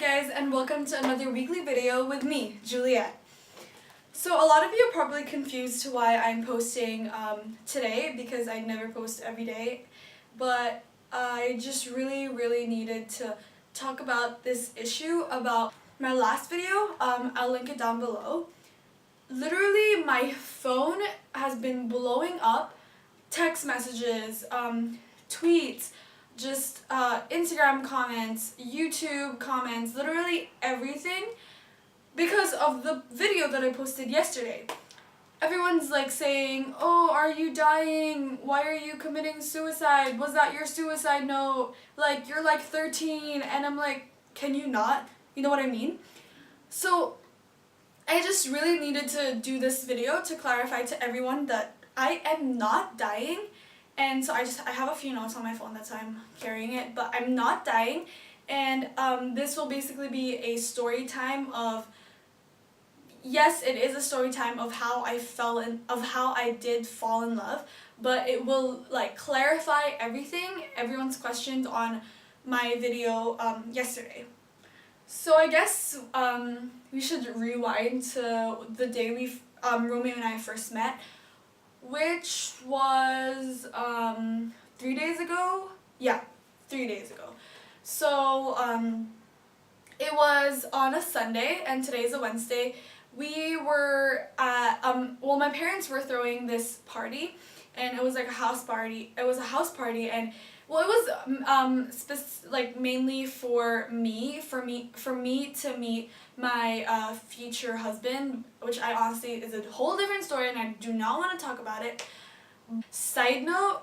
guys, and welcome to another weekly video with me, Juliet. So a lot of you are probably confused to why I'm posting today, because I never post every day, but I just really needed to talk about this issue about my last video. I'll link it down below. Literally, my phone has been blowing up, text messages, tweets, just Instagram comments, YouTube comments, literally everything, because of the video that I posted yesterday. Everyone's like saying, "Oh, are you dying? Why are you committing suicide? Was that your suicide note? Like, you're like 13, and I'm like, can you not? You know what I mean? So I just really needed to do this video to clarify to everyone that I am not dying. And so I have a few notes on my phone, that's why I'm carrying it, but I'm not dying. And this will basically be a story time of, yes, it is a story time of how I did fall in love, but it will like clarify everyone's questions on my video yesterday. So I guess we should rewind to the day Romeo and I first met, which was 3 days ago. Yeah, 3 days ago. So it was on a Sunday, and today's a Wednesday. We were at well, my parents were throwing this party, and it was like a house party. It was a house party, and well, it was like mainly for me to meet my future husband, which I honestly is a whole different story, and I do not want to talk about it. Side note,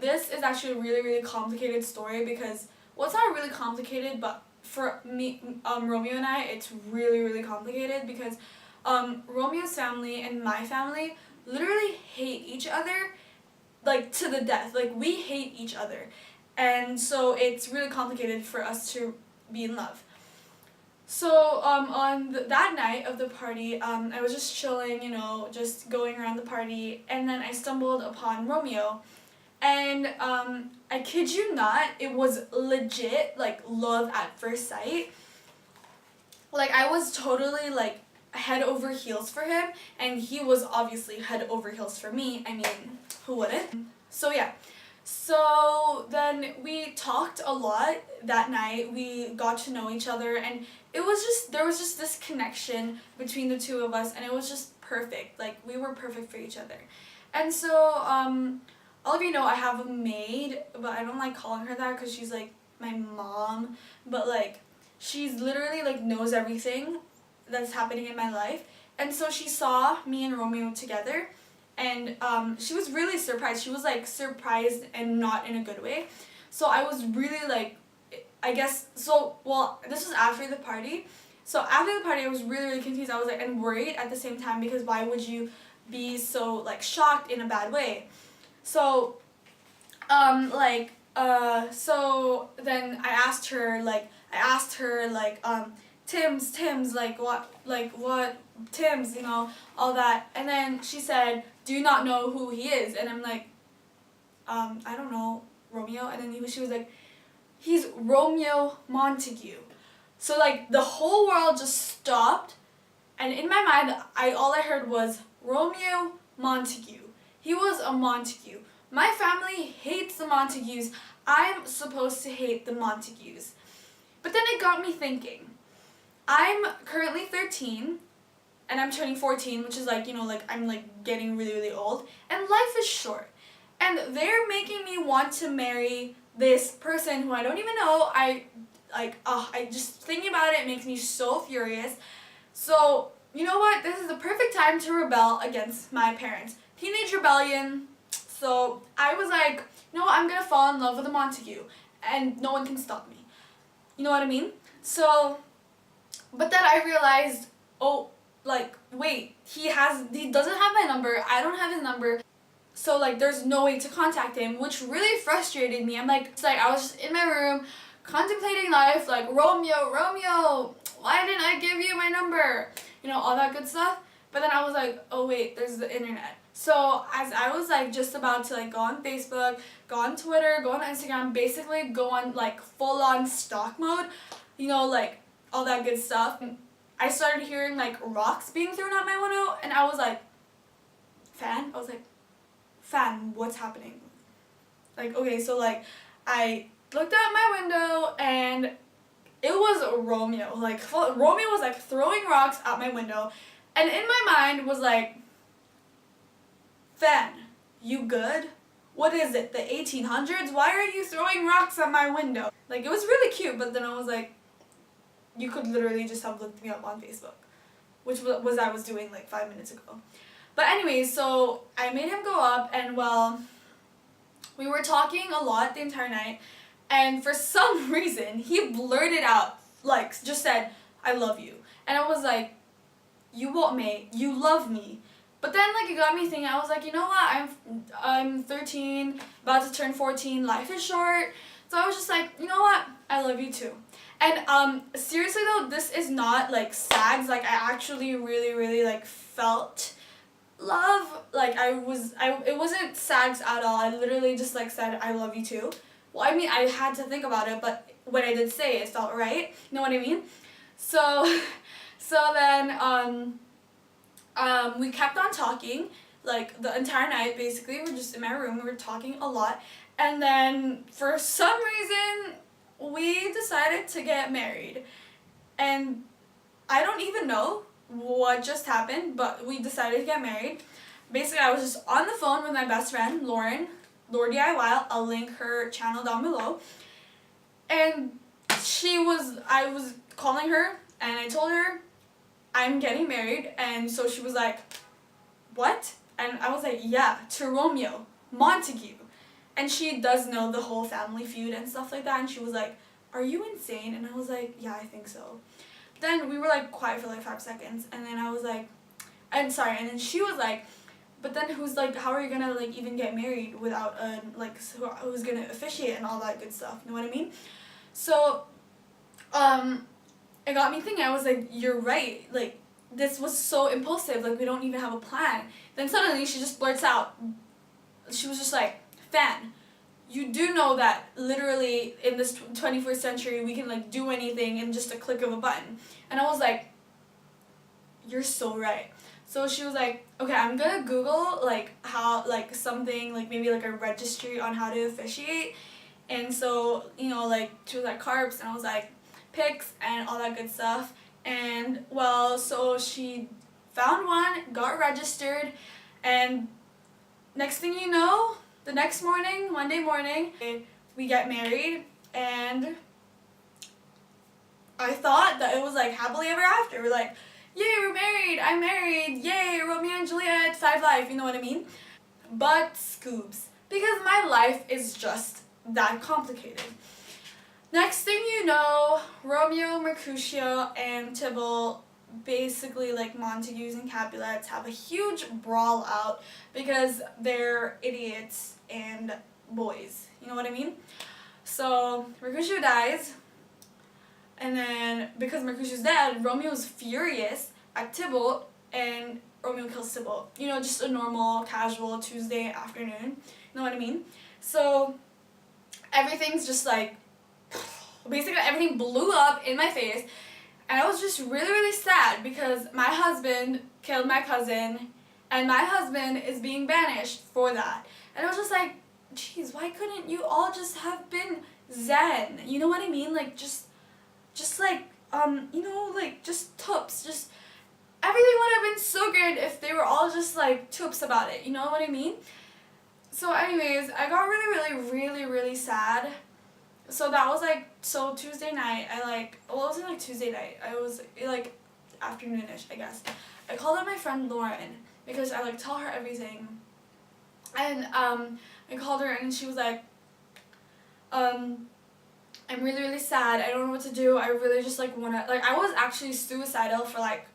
this is actually a really complicated story, because, well, it's not really complicated, but for me, Romeo and I, it's really complicated, because Romeo's family and my family literally hate each other, like, to the death. Like, we hate each other, and so it's really complicated for us to be in love. So on that night of the party, I was just chilling, you know, just going around the party, and then I stumbled upon Romeo, and I kid you not, it was legit like love at first sight. Like, I was totally like head over heels for him, and he was obviously head over heels for me. I mean, who wouldn't? So yeah. So then we talked a lot that night. We got to know each other, and there was just this connection between the two of us, and it was just perfect. Like, we were perfect for each other. And so all of you know I have a maid, but I don't like calling her that because she's like my mom, but like she's literally like knows everything that's happening in my life. And so she saw me and Romeo together, and she was really surprised. She was like surprised, and not in a good way. So I was really like, I guess, so, well, this was after the party. So after the party, I was really confused. I was like, and worried at the same time, because why would you be so like shocked in a bad way? So so then I asked her Timbs, like what, Timbs, you know, all that. And then she said, "Do you not know who he is?" And I'm like, I don't know, Romeo. And then she was like, "He's Romeo Montague." So like the whole world just stopped, and in my mind, all I heard was Romeo Montague. He was a Montague. My family hates the Montagues. I'm supposed to hate the Montagues. But then it got me thinking. I'm currently 13, and I'm turning 14, which is like, you know, like I'm like getting really old, and life is short. And they're making me want to marry this person who I don't even know. I just thinking about it makes me so furious. So, you know what? This is the perfect time to rebel against my parents. Teenage rebellion. So I was like, you know what? I'm gonna fall in love with a Montague, and no one can stop me. You know what I mean? So, but then I realized, oh, like, wait, he doesn't have my number. I don't have his number. So like there's no way to contact him, which really frustrated me. I'm like, it's like I was just in my room contemplating life, like, Romeo, why didn't I give you my number? You know, all that good stuff. But then I was like, oh wait, there's the internet. So as I was like just about to like go on Facebook, go on Twitter, go on Instagram, basically go on like full on stalk mode, you know, like all that good stuff. I started hearing like rocks being thrown out my window, and I was like, Fan? I was like, Fan, what's happening? Like, okay, so like I looked out my window and it was Romeo. Like Romeo was like throwing rocks out my window, and in my mind was like, Fan, you good? What is it, the 1800s? Why are you throwing rocks at my window? Like, it was really cute, but then I was like, you could literally just have looked me up on Facebook, which was I was doing like 5 minutes ago. But anyways, so I made him go up, and well, we were talking a lot the entire night, and for some reason, he blurted out, like, just said, I love you. And I was like, you what, mate? You love me. But then, like, it got me thinking. I was like, you know what? I'm 13, about to turn 14. Life is short. So I was just like, you know what? I love you too. And seriously though, this is not like sags. Like, I actually really, really like felt love. Like, it wasn't sags at all. I literally just like said, I love you too. Well, I mean, I had to think about it, but when I did say it, it felt right. You know what I mean? So then, we kept on talking, like, the entire night, basically. We were just in my room, we were talking a lot, and then, for some reason, we decided to get married, and I don't even know what just happened, but we decided to get married. Basically, I was just on the phone with my best friend, Lauren, Lord DIY, I'll link her channel down below, and I was calling her, and I told her, I'm getting married, and so she was like, what? And I was like, yeah, to Romeo, Montague. And she does know the whole family feud and stuff like that, and she was like, are you insane? And I was like, yeah, I think so. Then we were like quiet for like 5 seconds, and then I was like, I'm sorry, and then she was like, but then who's like, how are you gonna like even get married without like, who's gonna officiate and all that good stuff, you know what I mean? So, it got me thinking. I was like, you're right, like, this was so impulsive, like, we don't even have a plan. Then suddenly she just blurts out, she was just like, Fan, you do know that literally in this 21st century we can like do anything in just a click of a button. And I was like, you're so right. So she was like, okay, I'm gonna Google like how, like, something, like maybe like a registry on how to officiate. And so, you know, like, she was like, Carps, and I was like, Pics and all that good stuff. And well, so she found one, got registered, and next thing you know, the next morning, Monday morning, we get married, and I thought that it was like happily ever after. We're like, yay, we're married, I'm married, yay, Romeo and Juliet, 5 life, you know what I mean? But Scoobs, because my life is just that complicated. Next thing you know, Romeo, Mercutio, and Tybalt, basically like Montagues and Capulets, have a huge brawl out because they're idiots and boys. You know what I mean? So Mercutio dies, and then because Mercutio's dead, Romeo's furious at Tybalt, and Romeo kills Tybalt. You know, just a normal, casual Tuesday afternoon. You know what I mean? So everything's just like, basically everything blew up in my face, and I was just really, really sad because my husband killed my cousin, and my husband is being banished for that. And I was just like, geez, why couldn't you all just have been zen? You know what I mean? Like, just like, you know, like, just toops. Just, everything would have been so good if they were all just, like, toops about it. You know what I mean? So anyways, I got really, really, really, really sad. So that was like, so Tuesday night, I like, well, it wasn't like Tuesday night, I was like afternoonish, I guess. I called up my friend Lauren because I like tell her everything. And I called her, and she was like, I'm really, really sad, I don't know what to do, I really just like wanna, like, I was actually suicidal for like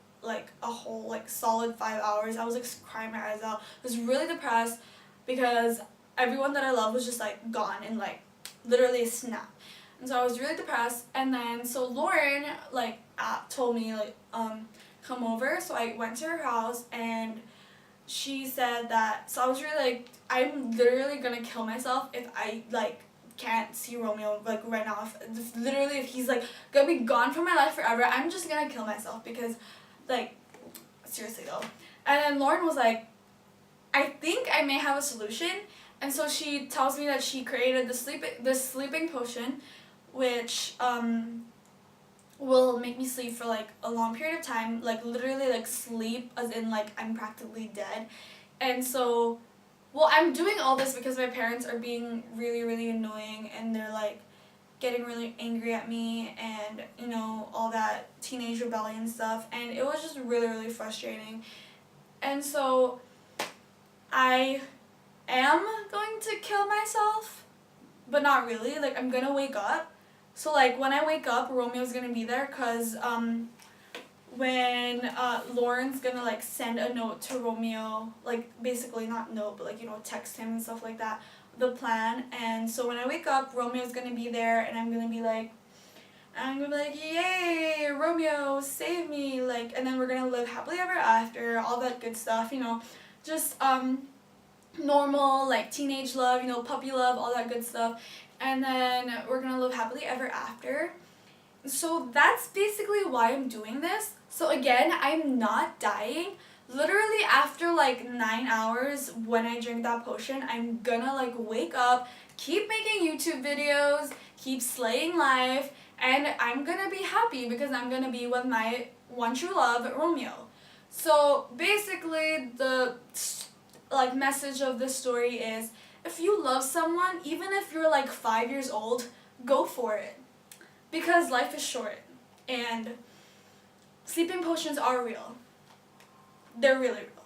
a whole like solid 5 hours. I was like crying my eyes out. I was really depressed because everyone that I love was just like gone in like literally a snap. And so I was really depressed, and then so Lauren like told me like come over. So I went to her house, and she said that, so I was really like, I'm literally gonna kill myself if I like can't see Romeo like right now. Literally if he's like gonna be gone from my life forever, I'm just gonna kill myself because like seriously though. And then Lauren was like, I think I may have a solution. And so she tells me that she created the sleeping potion, which will make me sleep for like a long period of time, like literally like sleep as in like I'm practically dead. And so, well, I'm doing all this because my parents are being really, really annoying, and they're like getting really angry at me, and you know, all that teenage rebellion stuff, and it was just really, really frustrating. And so I am going to kill myself, but not really. Like, I'm gonna wake up. So like when I wake up, Romeo's gonna be there, cause when Lauren's gonna like send a note to Romeo, like basically not note, but like, you know, text him and stuff like that, the plan. And so when I wake up, Romeo's gonna be there, and I'm gonna be like, yay, Romeo, save me, like, and then we're gonna live happily ever after, all that good stuff, you know, just normal like teenage love, you know, puppy love, all that good stuff. And then we're gonna live happily ever after. So that's basically why I'm doing this. So again, I'm not dying. Literally after like 9 hours when I drink that potion, I'm gonna like wake up, keep making YouTube videos, keep slaying life, and I'm gonna be happy because I'm gonna be with my one true love, Romeo. So basically the like message of this story is, if you love someone, even if you're like 5 years old, go for it. Because life is short, and sleeping potions are real. They're really real.